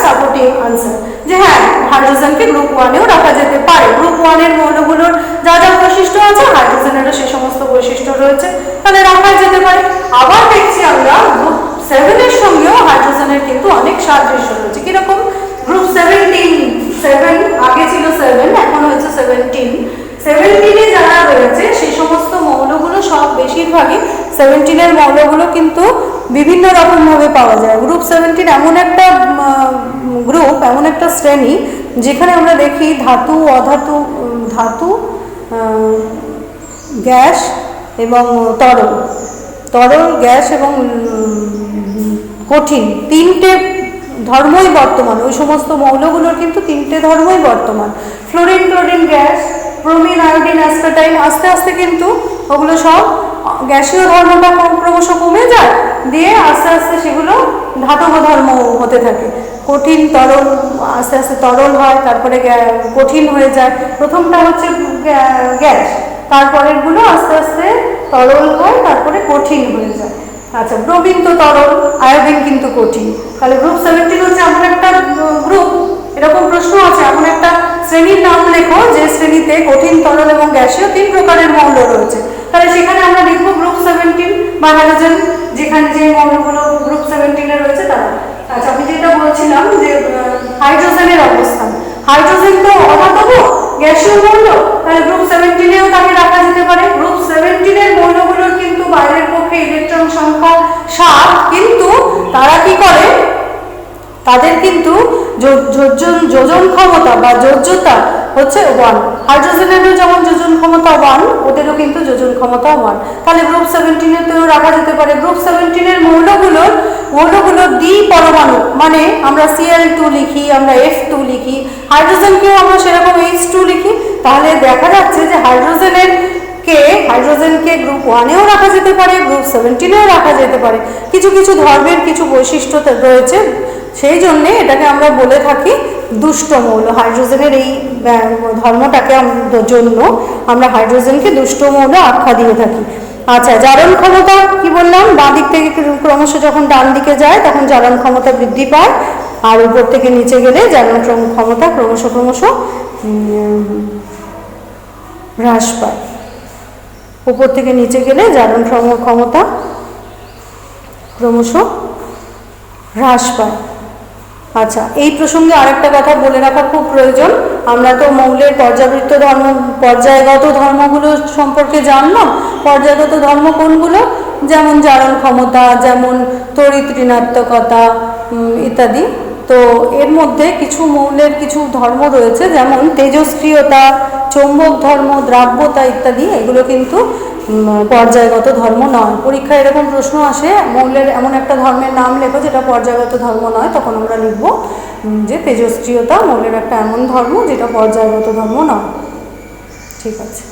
Speaker 1: সাপোর্টিং আনসার, যে হ্যাঁ, হাইড্রোজেনকে গ্রুপ 1-এও রাখা যেতে পারে। গ্রুপ 1-এর মৌলগুলোর যা যা বৈশিষ্ট্য আছে, হাইড্রোজেনেরও সেই সমস্ত বৈশিষ্ট্য রয়েছে, তাহলে রাখা যেতে পারে। আবার দেখছি আমরা গ্রুপ 7-এর সঙ্গেও হাইড্রোজেনের কিন্তু অনেক সাদৃশ্য রয়েছে। কিরকম? গ্রুপ 7 আগে ছিল 7, এখন হয়েছে 17-এ যারা রয়েছে সেই সমস্ত মৌলগুলো সব বেশিরভাগই 17-এর মৌলগুলো কিন্তু বিভিন্ন রকমভাবে পাওয়া যায়। গ্রুপ 17 এমন একটা গ্রুপ, এমন একটা শ্রেণী যেখানে আমরা দেখি ধাতু, অধাতু, ধাতু, গ্যাস এবং তরল, গ্যাস এবং কঠিন, 3টে ধর্মই বর্তমান। ওই সমস্ত মৌলগুলোর কিন্তু 3টে ধর্মই বর্তমান। Fluorine, chlorine gas, bromine, iodine, অ্যাসপারটাইন, আস্তে আস্তে কিন্তু ওগুলো সব গ্যাসীয় ধর্মটা ক্রমশ কমে যায়, দিয়ে আস্তে আস্তে সেগুলো ধাতব ধর্ম হতে থাকে। কঠিন, তরল, আস্তে আস্তে তরল হয়, তারপরে কঠিন হয়ে যায়। প্রথমটা হচ্ছে গ্যাস, তারপরেরগুলো আস্তে আস্তে তরল হয়, তারপরে কঠিন হয়ে যায়। আচ্ছা, ব্রোমিন তো তরল, আয়োডিন কিন্তু কঠিন। তাহলে গ্রুপ 17 হচ্ছে এমন একটা গ্রুপ, এরকম প্রশ্ন আছে, এমন একটা শ্রেণীর নাম লেখো যে শ্রেণীতে কঠিন, তরল এবং গ্যাসীয় 3 প্রকারের মৌল রয়েছে। তাহলে সেখানে আমরা লিখবো গ্রুপ 17 বা হ্যালোজেন, যেখানে যে মৌলগুলো গ্রুপ 17-এ রয়েছে তারা। আচ্ছা, আমি যেটা বলছিলাম যে হাইড্রোজেনের অবস্থান, হাইড্রোজেন তো অধাতব গ্যাসীয় মৌল, তাহলে গ্রুপ 17-এও তাকে রাখা যেতে পারে। গ্রুপ 17-এর মৌলগুলোর কিন্তু বাইরের পক্ষে ইলেকট্রন সংখ্যা 7, কিন্তু তারা কি করে, তাদের কিন্তু যোজন ক্ষমতা বা যোজ্যতা হচ্ছে 1। হাইড্রোজেনেরও যেমন যোজন ক্ষমতা 1, ওদেরও কিন্তু যোজন ক্ষমতা 1। তাহলে গ্রুপ 17-এতেও রাখা যেতে পারে। গ্রুপ 17-এর মৌলগুলো দ্বি পরমাণু, মানে আমরা Cl2 লিখি, আমরা F2 লিখি, হাইড্রোজেনকেও আমরা সেরকম H2 লিখি। তাহলে দেখা যাচ্ছে যে হাইড্রোজেনকে গ্রুপ 1-এও রাখা যেতে পারে, গ্রুপ 17-এও রাখা যেতে পারে। কিছু কিছু ধর্মের কিছু বৈশিষ্ট্য রয়েছে, সেই জন্যে এটাকে আমরা বলে থাকি দুষ্ট মৌল। হাইড্রোজেনের এই ধর্মটাকে জন্য আমরা হাইড্রোজেনকে দুষ্ট মৌল আখ্যা দিয়ে থাকি। আচ্ছা, জারণ ক্ষমতা কি বললাম, বাঁ দিক থেকে ক্রমশ যখন ডান দিকে যায় তখন জারণ ক্ষমতা বৃদ্ধি পায়, আর উপর থেকে নিচে গেলে জারণ ক্ষমতা ক্রমশ হ্রাস পায়। উপর থেকে নিচে গেলে জারণ ক্ষমতা ক্রমশ হ্রাস পায়। আচ্ছা, এই প্রসঙ্গে আরেকটা কথা বলে রাখা খুব প্রয়োজন। আমরা তো মৌলের পর্যায়গত ধর্মগুলো সম্পর্কে জানলাম। পর্যায়গত ধর্ম কোনগুলো? যেমন জারণ ক্ষমতা, যেমন তড়িৎ ঋণাত্মকতা ইত্যাদি। তো এর মধ্যে কিছু মৌলের কিছু ধর্ম রয়েছে, যেমন তেজস্ক্রিয়তা, চৌম্বক ধর্ম, দ্রাব্যতা ইত্যাদি। এগুলো কিন্তু পর্যায়গত ধর্ম নয়। পরীক্ষায় এরকম প্রশ্ন আসে, মৌলের এমন একটা ধর্মের নাম লেখো যেটা পর্যায়গত ধর্ম নয়, তখন আমরা লিখব যে তেজস্ক্রিয়তা মৌলের একটা এমন ধর্ম যেটা পর্যায়গত ধর্ম নয়। ঠিক আছে।